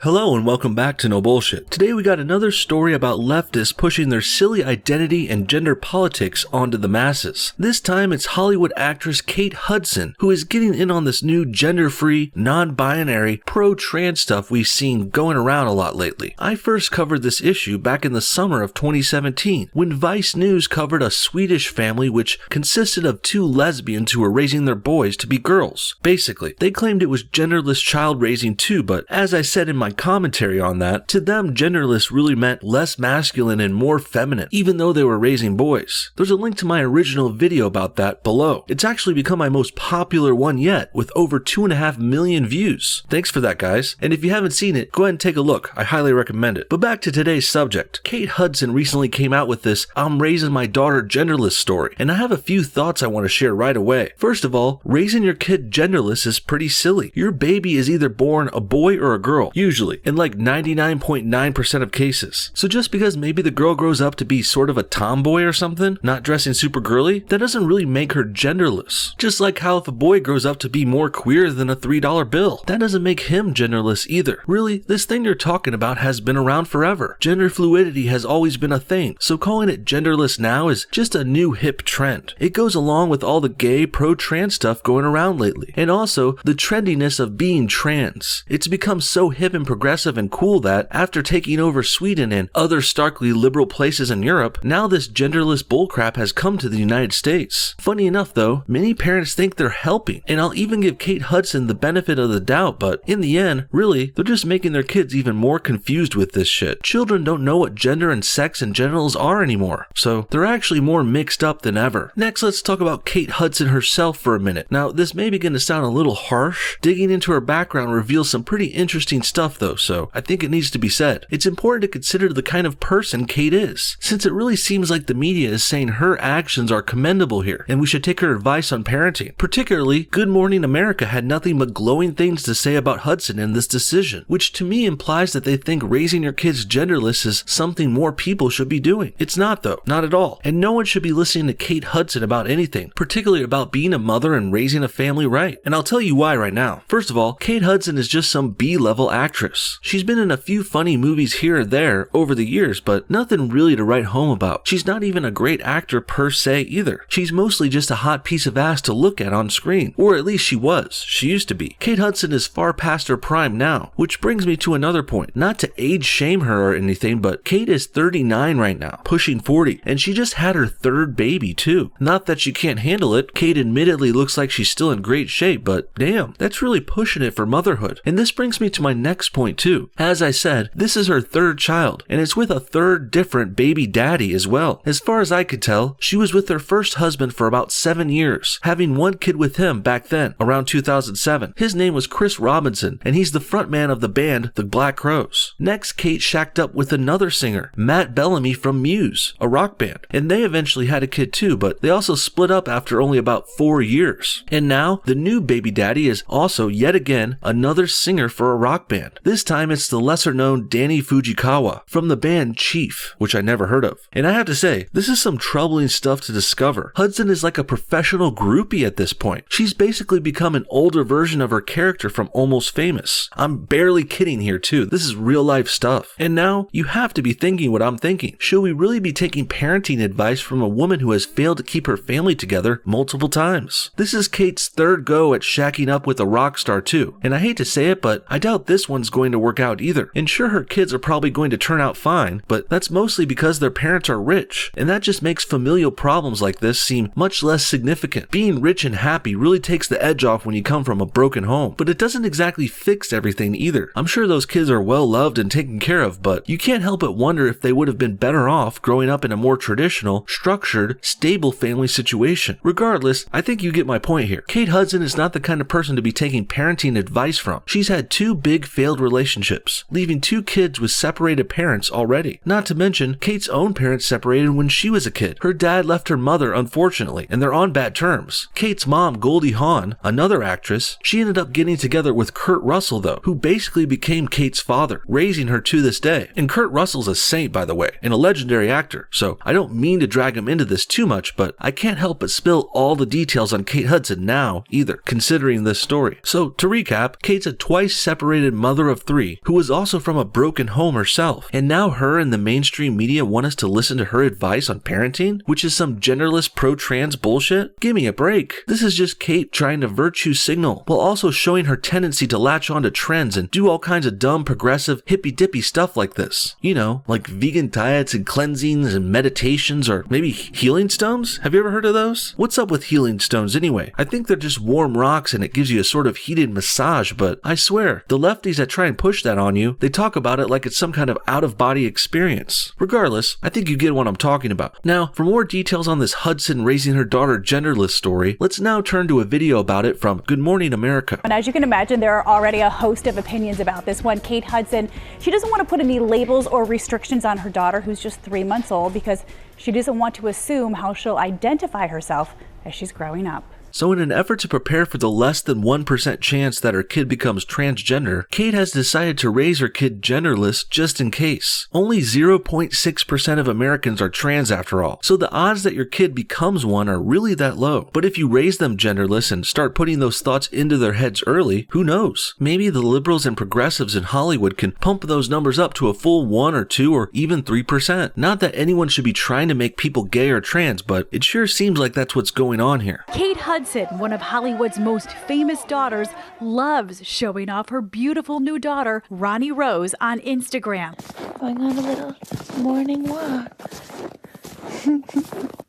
Hello and welcome back to No Bullshit. Today we got another story about leftists pushing their silly identity and gender politics onto the masses. This time it's Hollywood actress Kate Hudson who is getting in on this new gender-free, non-binary, pro-trans stuff we've seen going around a lot lately. I first covered this issue back in the summer of 2017 when Vice News covered a Swedish family which consisted of two lesbians who were raising their boys to be girls. Basically, they claimed it was genderless child raising too, but as I said in my commentary on that, to them genderless really meant less masculine and more feminine, even though they were raising boys. There's a link to my original video about that below. It's actually become my most popular one yet, with over 2.5 million views. Thanks for that, guys. And if you haven't seen it, go ahead and take a look. I highly recommend it. But back to today's subject. Kate Hudson recently came out with this "I'm raising my daughter genderless" story, and I have a few thoughts I want to share right away. First of all, raising your kid genderless is pretty silly. Your baby is either born a boy or a girl, usually, in like 99.9% of cases. So just because maybe the girl grows up to be sort of a tomboy or something, not dressing super girly, that doesn't really make her genderless. Just like how if a boy grows up to be more queer than a $3 bill, that doesn't make him genderless either. Really, this thing you're talking about has been around forever. Gender fluidity has always been a thing, so calling it genderless now is just a new hip trend. It goes along with all the gay pro-trans stuff going around lately, and also the trendiness of being trans. It's become so hip and progressive and cool that, after taking over Sweden and other starkly liberal places in Europe, now this genderless bullcrap has come to the United States. Funny enough though, many parents think they're helping, and I'll even give Kate Hudson the benefit of the doubt, but in the end, really, they're just making their kids even more confused with this shit. Children don't know what gender and sex and genitals are anymore, so they're actually more mixed up than ever. Next, let's talk about Kate Hudson herself for a minute. Now, this may begin to sound a little harsh. Digging into her background reveals some pretty interesting stuff though, so I think it needs to be said. It's important to consider the kind of person Kate is, since it really seems like the media is saying her actions are commendable here, and we should take her advice on parenting. Particularly, Good Morning America had nothing but glowing things to say about Hudson in this decision, which to me implies that they think raising your kids genderless is something more people should be doing. It's not though, not at all. And no one should be listening to Kate Hudson about anything, particularly about being a mother and raising a family right. And I'll tell you why right now. First of all, Kate Hudson is just some B-level actress. She's been in a few funny movies here and there over the years, but nothing really to write home about. She's not even a great actor per se either. She's mostly just a hot piece of ass to look at on screen. Or at least she was. She used to be. Kate Hudson is far past her prime now, which brings me to another point. Not to age shame her or anything, but Kate is 39 right now, pushing 40, and she just had her third baby too. Not that she can't handle it. Kate admittedly looks like she's still in great shape, but damn, that's really pushing it for motherhood. And this brings me to my next point too. As I said, this is her third child, and it's with a third different baby daddy as well. As far as I could tell, she was with her first husband for about 7 years, having one kid with him back then, around 2007. His name was Chris Robinson, and he's the frontman of the band The Black Crowes. Next, Kate shacked up with another singer, Matt Bellamy from Muse, a rock band, and they eventually had a kid too, but they also split up after only about 4 years. And now, the new baby daddy is also, yet again, another singer for a rock band. This time it's the lesser-known Danny Fujikawa from the band Chief, which I never heard of. And I have to say, this is some troubling stuff to discover. Hudson is like a professional groupie at this point. She's basically become an older version of her character from Almost Famous. I'm barely kidding here too. This is real life stuff. And now, you have to be thinking what I'm thinking. Should we really be taking parenting advice from a woman who has failed to keep her family together multiple times? This is Kate's third go at shacking up with a rock star too. And I hate to say it, but I doubt this one's going to work out either. And sure, her kids are probably going to turn out fine, but that's mostly because their parents are rich. And that just makes familial problems like this seem much less significant. Being rich and happy really takes the edge off when you come from a broken home, but it doesn't exactly fix everything either. I'm sure those kids are well loved and taken care of, but you can't help but wonder if they would have been better off growing up in a more traditional, structured, stable family situation. Regardless, I think you get my point here. Kate Hudson is not the kind of person to be taking parenting advice from. She's had 2 big failed relationships, leaving 2 kids with separated parents already. Not to mention, Kate's own parents separated when she was a kid. Her dad left her mother, unfortunately, and they're on bad terms. Kate's mom, Goldie Hawn, another actress, she ended up getting together with Kurt Russell though, who basically became Kate's father, raising her to this day. And Kurt Russell's a saint, by the way, and a legendary actor, so I don't mean to drag him into this too much, but I can't help but spill all the details on Kate Hudson now either, considering this story. So to recap, Kate's a twice separated mother mother of 3, who was also from a broken home herself, and now her and the mainstream media want us to listen to her advice on parenting, which is some genderless pro-trans bullshit? Give me a break. This is just Kate trying to virtue signal, while also showing her tendency to latch onto trends and do all kinds of dumb, progressive, hippy-dippy stuff like this. You know, like vegan diets and cleansings and meditations, or maybe healing stones? Have you ever heard of those? What's up with healing stones anyway? I think they're just warm rocks and it gives you a sort of heated massage, but I swear, the lefties that try and push that on you, they talk about it like it's some kind of out-of-body experience. Regardless, I think you get what I'm talking about. Now, for more details on this Hudson raising her daughter genderless story, let's now turn to a video about it from Good Morning America. And as you can imagine, there are already a host of opinions about this one. Kate Hudson, she doesn't want to put any labels or restrictions on her daughter, who's just 3 months old, because she doesn't want to assume how she'll identify herself as she's growing up. So in an effort to prepare for the less than 1% chance that her kid becomes transgender, Kate has decided to raise her kid genderless just in case. Only 0.6% of Americans are trans after all, so the odds that your kid becomes one are really that low. But if you raise them genderless and start putting those thoughts into their heads early, who knows? Maybe the liberals and progressives in Hollywood can pump those numbers up to a full 1 or 2 or even 3%. Not that anyone should be trying to make people gay or trans, but it sure seems like that's what's going on here. Kate Hudson, one of Hollywood's most famous daughters, loves showing off her beautiful new daughter, Ronnie Rose, on Instagram. Going on a little morning walk.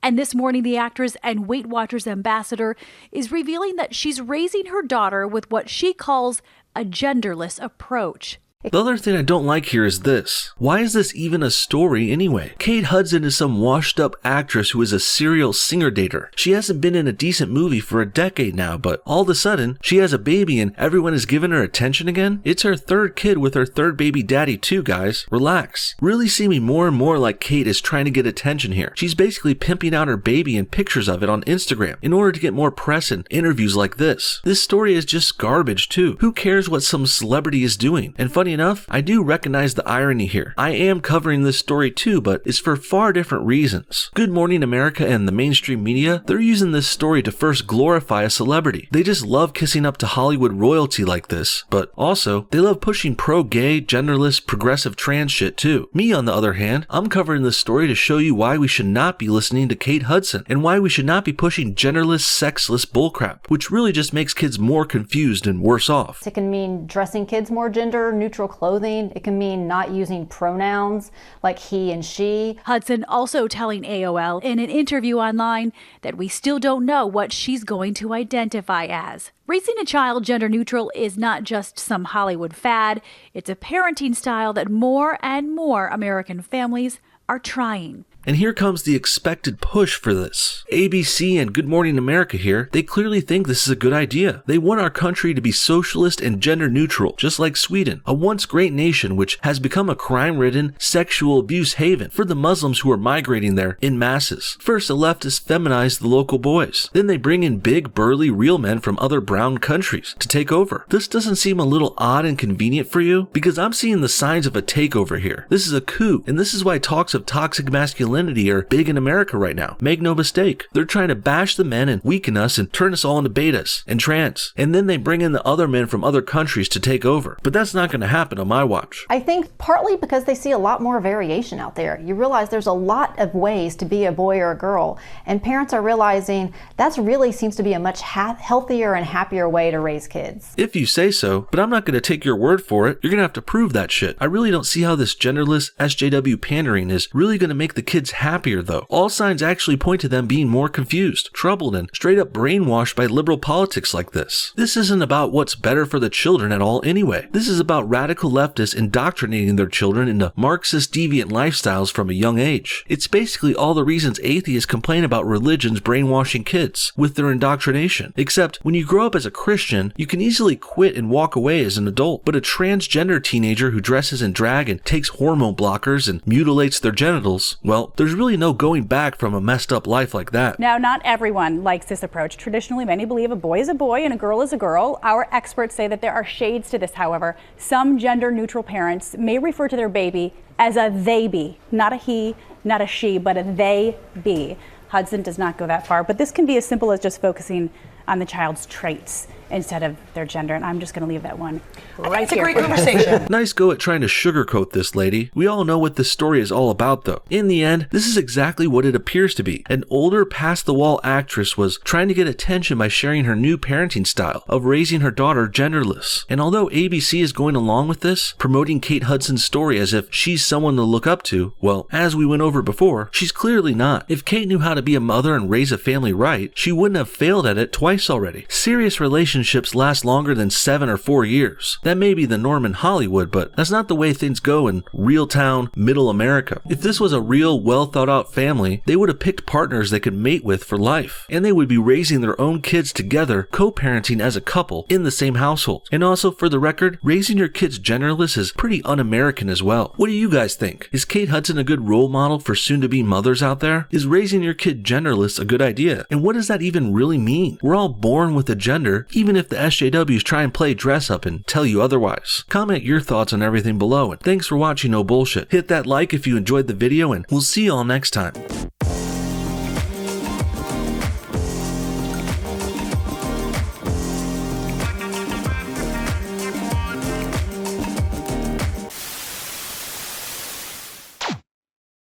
And this morning, the actress and Weight Watchers ambassador is revealing that she's raising her daughter with what she calls a genderless approach. The other thing I don't like here is this. Why is this even a story anyway? Kate Hudson is some washed up actress who is a serial singer dater. She hasn't been in a decent movie for a decade now, but all of a sudden, she has a baby and everyone is giving her attention again? It's her 3rd kid with her 3rd baby daddy too, guys. Relax. Really seeming more and more like Kate is trying to get attention here. She's basically pimping out her baby and pictures of it on Instagram in order to get more press and interviews like this. This story is just garbage too. Who cares what some celebrity is doing? And funny enough, I do recognize the irony here. I am covering this story too, but it's for far different reasons. Good Morning America and the mainstream media, they're using this story to first glorify a celebrity. They just love kissing up to Hollywood royalty like this, but also, they love pushing pro-gay, genderless, progressive trans shit too. Me, on the other hand, I'm covering this story to show you why we should not be listening to Kate Hudson, and why we should not be pushing genderless, sexless bullcrap, which really just makes kids more confused and worse off. It can mean dressing kids more gender neutral clothing. It can mean not using pronouns like he and she. Hudson also telling AOL in an interview online that we still don't know what she's going to identify as. Raising a child gender neutral is not just some Hollywood fad. It's a parenting style that more and more American families are trying. And here comes the expected push for this. ABC and Good Morning America here, they clearly think this is a good idea. They want our country to be socialist and gender neutral, just like Sweden, a once great nation which has become a crime-ridden, sexual abuse haven for the Muslims who are migrating there in masses. First, the leftists feminize the local boys. Then they bring in big, burly, real men from other brown countries to take over. This doesn't seem a little odd and convenient for you? Because I'm seeing the signs of a takeover here. This is a coup, and this is why talks of toxic masculinity are big in America right now. Make no mistake, they're trying to bash the men and weaken us and turn us all into betas and trans. And then they bring in the other men from other countries to take over. But that's not going to happen on my watch. I think partly because they see a lot more variation out there. You realize there's a lot of ways to be a boy or a girl, and parents are realizing that really seems to be a much healthier and happier way to raise kids. If you say so, but I'm not going to take your word for it. You're going to have to prove that shit. I really don't see how this genderless SJW pandering is really going to make the kids happier though. All signs actually point to them being more confused, troubled, and straight up brainwashed by liberal politics like this. This isn't about what's better for the children at all anyway. This is about radical leftists indoctrinating their children into Marxist deviant lifestyles from a young age. It's basically all the reasons atheists complain about religions brainwashing kids with their indoctrination. Except when you grow up as a Christian, you can easily quit and walk away as an adult. But a transgender teenager who dresses in drag and takes hormone blockers and mutilates their genitals, well, there's really no going back from a messed up life like that. Now, not everyone likes this approach. Traditionally, many believe a boy is a boy and a girl is a girl. Our experts say that there are shades to this, however. Some gender-neutral parents may refer to their baby as a they-be, not a he, not a she, but a they-be. Hudson does not go that far, but this can be as simple as just focusing on the child's traits. instead of their gender. And I'm just going to leave that one right It's a here. great conversation. Nice go at trying to sugarcoat this lady. We all know what this story is all about though. In the end, this is exactly what it appears to be. An older past-the-wall actress was trying to get attention by sharing her new parenting style of raising her daughter genderless. And although ABC is going along with this, promoting Kate Hudson's story as if she's someone to look up to, well, as we went over before, she's clearly not. If Kate knew how to be a mother and raise a family right, she wouldn't have failed at it twice already. Serious relationships last longer than 7 or 4 years. That may be the norm in Hollywood, but that's not the way things go in real town, middle America. If this was a real, well thought out family, they would have picked partners they could mate with for life. And they would be raising their own kids together, co-parenting as a couple in the same household. And also, for the record, raising your kids genderless is pretty un-American as well. What do you guys think? Is Kate Hudson a good role model for soon-to-be mothers out there? Is raising your kid genderless a good idea? And what does that even really mean? We're all born with a gender, even if the SJWs try and play dress up and tell you otherwise. Comment your thoughts on everything below, and thanks for watching No Bullshit. Hit that like if you enjoyed the video, and we'll see you all next time.